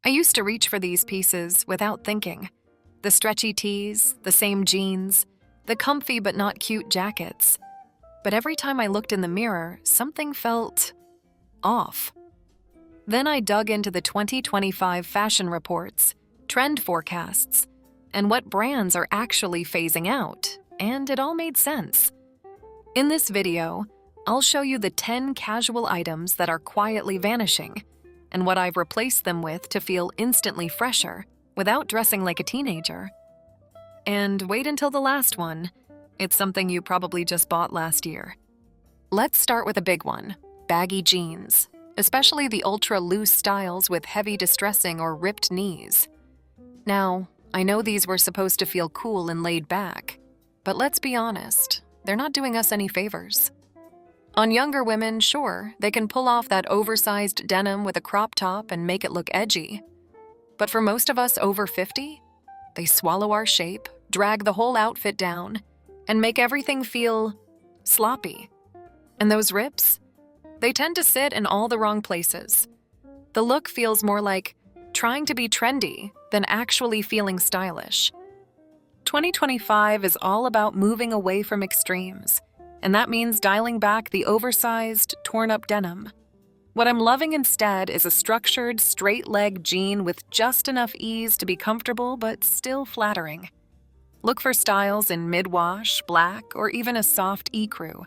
I used to reach for these pieces without thinking. The stretchy tees, the same jeans, the comfy but not cute jackets. But every time I looked in the mirror, something felt off. Then I dug into the 2025 fashion reports, trend forecasts, and what brands are actually phasing out, and it all made sense. In this video, I'll show you the 10 casual items that are quietly vanishing, and what I've replaced them with to feel instantly fresher without dressing like a teenager. And wait until the last one. It's something you probably just bought last year. Let's start with a big one, baggy jeans, especially the ultra-loose styles with heavy distressing or ripped knees. Now, I know these were supposed to feel cool and laid back, but let's be honest, they're not doing us any favors. On younger women, sure, they can pull off that oversized denim with a crop top and make it look edgy. But for most of us over 50, they swallow our shape, drag the whole outfit down, and make everything feel sloppy. And those rips? They tend to sit in all the wrong places. The look feels more like trying to be trendy than actually feeling stylish. 2025 is all about moving away from extremes, and that means dialing back the oversized, torn-up denim. What I'm loving instead is a structured, straight-leg jean with just enough ease to be comfortable but still flattering. Look for styles in mid-wash, black, or even a soft ecru.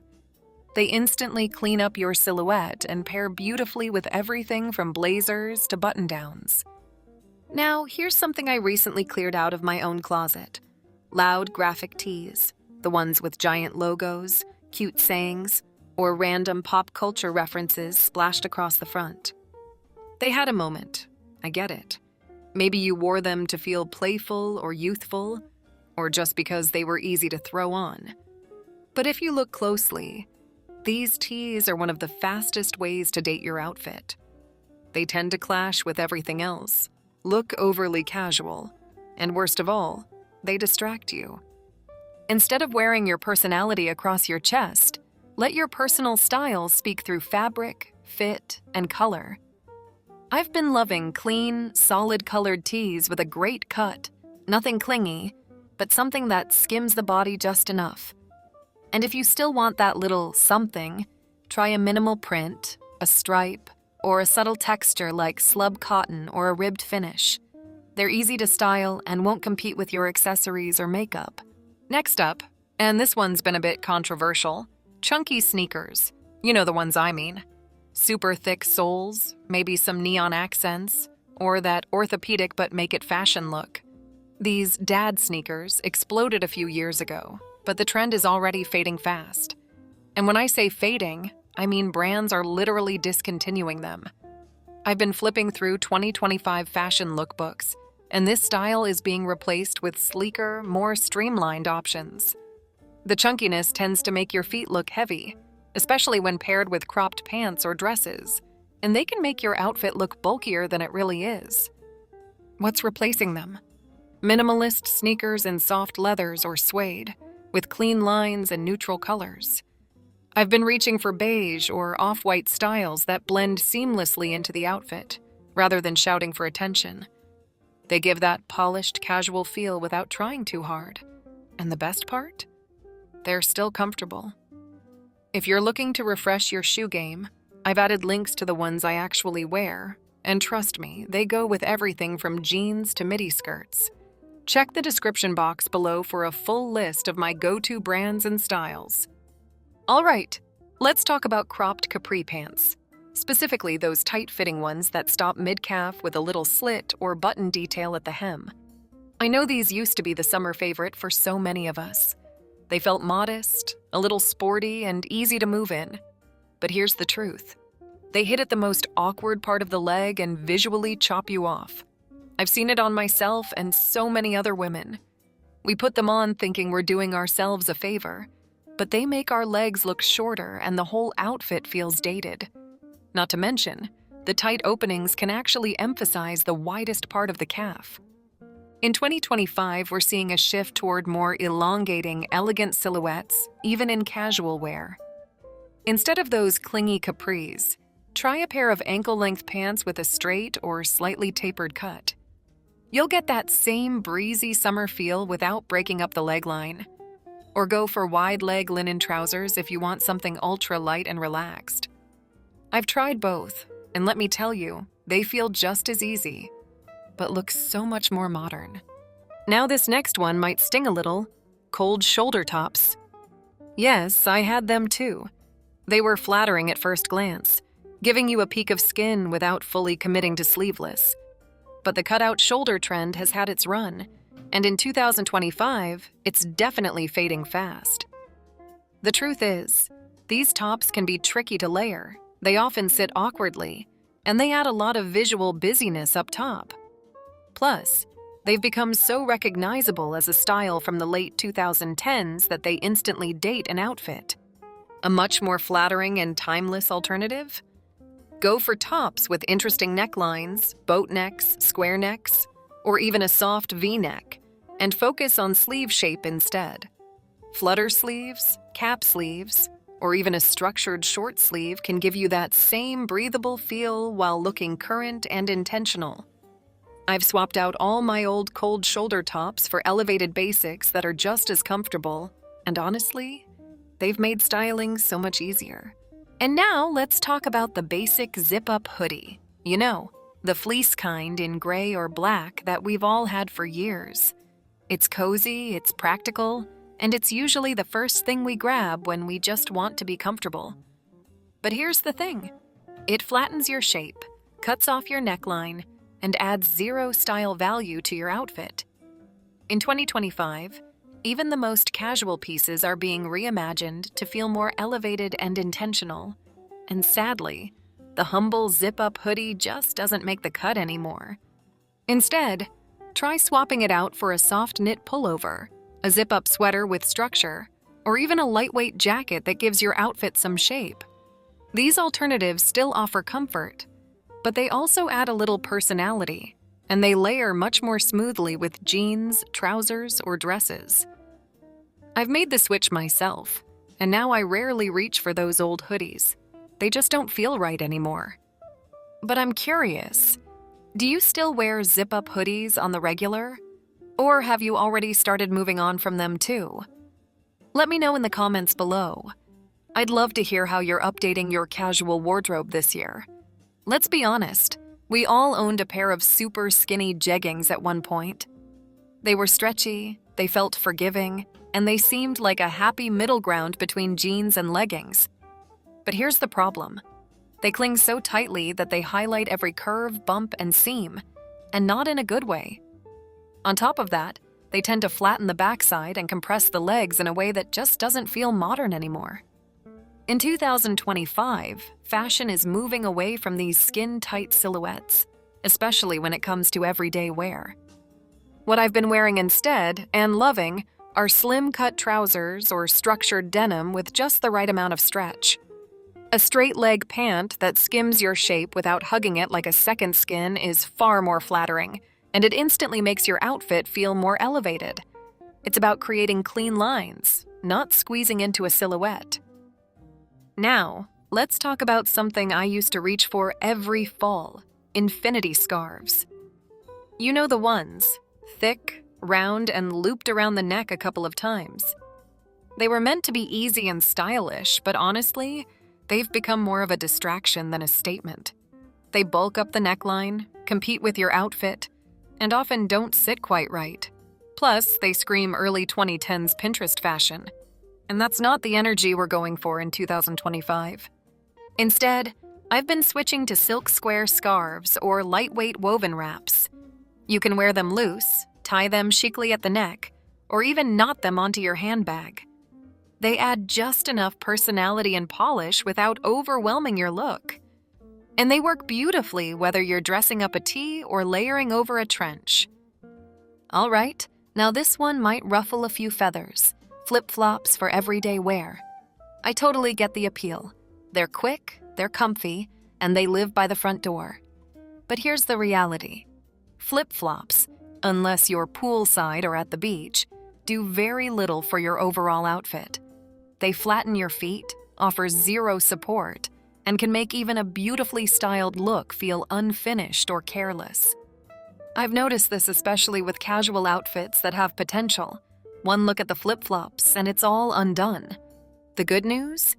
They instantly clean up your silhouette and pair beautifully with everything from blazers to button-downs. Now, here's something I recently cleared out of my own closet. Loud graphic tees, the ones with giant logos, cute sayings, or random pop culture references splashed across the front. They had a moment, I get it. Maybe you wore them to feel playful or youthful, or just because they were easy to throw on. But if you look closely, these tees are one of the fastest ways to date your outfit. They tend to clash with everything else, look overly casual, and worst of all, they distract you. Instead of wearing your personality across your chest, let your personal style speak through fabric, fit, and color. I've been loving clean, solid-colored tees with a great cut, nothing clingy, but something that skims the body just enough. And if you still want that little something, try a minimal print, a stripe, or a subtle texture like slub cotton or a ribbed finish. They're easy to style and won't compete with your accessories or makeup. Next up, and this one's been a bit controversial, chunky sneakers. You know the ones I mean. Super thick soles, maybe some neon accents, or that orthopedic but make it fashion look. These dad sneakers exploded a few years ago, but the trend is already fading fast. And when I say fading, I mean brands are literally discontinuing them. I've been flipping through 2025 fashion lookbooks, and this style is being replaced with sleeker, more streamlined options. The chunkiness tends to make your feet look heavy, especially when paired with cropped pants or dresses, and they can make your outfit look bulkier than it really is. What's replacing them? Minimalist sneakers in soft leathers or suede, with clean lines and neutral colors. I've been reaching for beige or off-white styles that blend seamlessly into the outfit, rather than shouting for attention. They give that polished, casual feel without trying too hard. And the best part? They're still comfortable. If you're looking to refresh your shoe game, I've added links to the ones I actually wear, and trust me, they go with everything from jeans to midi skirts. Check the description box below for a full list of my go-to brands and styles. All right, let's talk about cropped capri pants. Specifically those tight-fitting ones that stop mid-calf with a little slit or button detail at the hem. I know these used to be the summer favorite for so many of us. They felt modest, a little sporty, and easy to move in. But here's the truth. They hit at the most awkward part of the leg and visually chop you off. I've seen it on myself and so many other women. We put them on thinking we're doing ourselves a favor, but they make our legs look shorter and the whole outfit feels dated. Not to mention, the tight openings can actually emphasize the widest part of the calf. In 2025, we're seeing a shift toward more elongating, elegant silhouettes, even in casual wear. Instead of those clingy capris, try a pair of ankle-length pants with a straight or slightly tapered cut. You'll get that same breezy summer feel without breaking up the leg line. Or go for wide-leg linen trousers if you want something ultra-light and relaxed. I've tried both, and let me tell you, they feel just as easy, but look so much more modern. Now this next one might sting a little: cold shoulder tops. Yes, I had them too. They were flattering at first glance, giving you a peek of skin without fully committing to sleeveless. But the cutout shoulder trend has had its run, and in 2025, it's definitely fading fast. The truth is, these tops can be tricky to layer. They often sit awkwardly, and they add a lot of visual busyness up top. Plus, they've become so recognizable as a style from the late 2010s that they instantly date an outfit. A much more flattering and timeless alternative? Go for tops with interesting necklines, boat necks, square necks, or even a soft V-neck, and focus on sleeve shape instead. Flutter sleeves, cap sleeves, or even a structured short sleeve can give you that same breathable feel while looking current and intentional. I've swapped out all my old cold shoulder tops for elevated basics that are just as comfortable, and honestly, they've made styling so much easier. And now let's talk about the basic zip-up hoodie. You know, the fleece kind in gray or black that we've all had for years. It's cozy, it's practical, and it's usually the first thing we grab when we just want to be comfortable. But here's the thing. It flattens your shape, cuts off your neckline, and adds zero style value to your outfit. In 2025, even the most casual pieces are being reimagined to feel more elevated and intentional. And sadly, the humble zip-up hoodie just doesn't make the cut anymore. Instead, try swapping it out for a soft knit pullover, a zip-up sweater with structure, or even a lightweight jacket that gives your outfit some shape. These alternatives still offer comfort, but they also add a little personality, and they layer much more smoothly with jeans, trousers, or dresses. I've made the switch myself, and now I rarely reach for those old hoodies. They just don't feel right anymore. But I'm curious, do you still wear zip-up hoodies on the regular? Or have you already started moving on from them too? Let me know in the comments below. I'd love to hear how you're updating your casual wardrobe this year. Let's be honest, we all owned a pair of super skinny jeggings at one point. They were stretchy, they felt forgiving, and they seemed like a happy middle ground between jeans and leggings. But here's the problem. They cling so tightly that they highlight every curve, bump, and seam, and not in a good way. On top of that, they tend to flatten the backside and compress the legs in a way that just doesn't feel modern anymore. In 2025, fashion is moving away from these skin-tight silhouettes, especially when it comes to everyday wear. What I've been wearing instead, and loving, are slim-cut trousers or structured denim with just the right amount of stretch. A straight-leg pant that skims your shape without hugging it like a second skin is far more flattering, and it instantly makes your outfit feel more elevated. It's about creating clean lines, not squeezing into a silhouette. Now, let's talk about something I used to reach for every fall: infinity scarves. You know the ones, thick, round, and looped around the neck a couple of times. They were meant to be easy and stylish, but honestly, they've become more of a distraction than a statement. They bulk up the neckline, compete with your outfit, and often don't sit quite right. Plus, they scream early 2010s Pinterest fashion. And that's not the energy we're going for in 2025. Instead, I've been switching to silk square scarves or lightweight woven wraps. You can wear them loose, tie them chicly at the neck, or even knot them onto your handbag. They add just enough personality and polish without overwhelming your look. And they work beautifully whether you're dressing up a tee or layering over a trench. All right, now this one might ruffle a few feathers. Flip-flops for everyday wear. I totally get the appeal. They're quick, they're comfy, and they live by the front door. But here's the reality. Flip-flops, unless you're poolside or at the beach, do very little for your overall outfit. They flatten your feet, offer zero support, and can make even a beautifully styled look feel unfinished or careless. I've noticed this especially with casual outfits that have potential. One look at the flip-flops and it's all undone. The good news?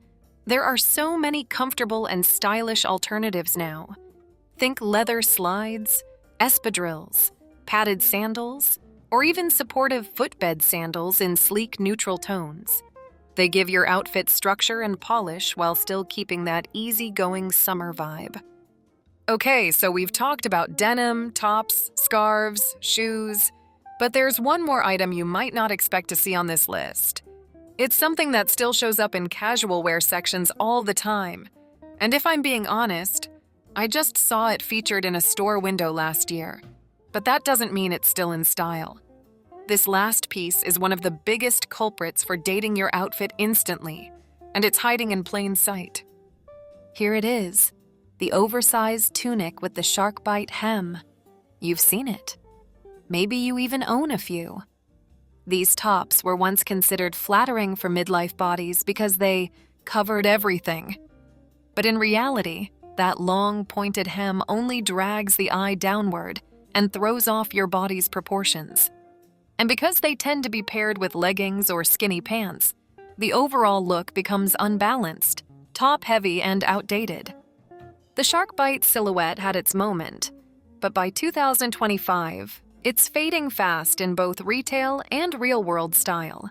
There are so many comfortable and stylish alternatives now. Think leather slides, espadrilles, padded sandals, or even supportive footbed sandals in sleek neutral tones. They give your outfit structure and polish while still keeping that easygoing summer vibe. Okay, so we've talked about denim, tops, scarves, shoes, but there's one more item you might not expect to see on this list. It's something that still shows up in casual wear sections all the time. And if I'm being honest, I just saw it featured in a store window last year. But that doesn't mean it's still in style. This last piece is one of the biggest culprits for dating your outfit instantly, and it's hiding in plain sight. Here it is, the oversized tunic with the shark bite hem. You've seen it. Maybe you even own a few. These tops were once considered flattering for midlife bodies because they covered everything. But in reality, that long, pointed hem only drags the eye downward and throws off your body's proportions. And because they tend to be paired with leggings or skinny pants, the overall look becomes unbalanced, top-heavy, and outdated. The shark bite silhouette had its moment, but by 2025, it's fading fast in both retail and real-world style.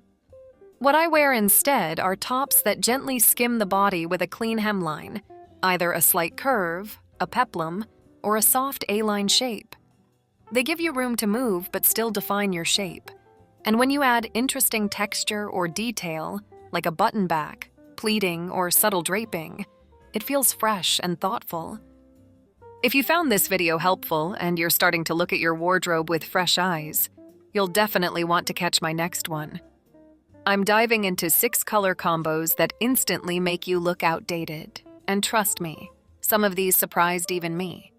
What I wear instead are tops that gently skim the body with a clean hemline, either a slight curve, a peplum, or a soft A-line shape. They give you room to move but still define your shape. And when you add interesting texture or detail, like a button back, pleating, or subtle draping, it feels fresh and thoughtful. If you found this video helpful and you're starting to look at your wardrobe with fresh eyes, you'll definitely want to catch my next one. I'm diving into 6 color combos that instantly make you look outdated. And trust me, some of these surprised even me.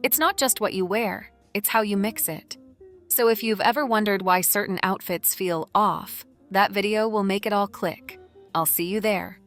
It's not just what you wear, it's how you mix it. So if you've ever wondered why certain outfits feel off, that video will make it all click. I'll see you there.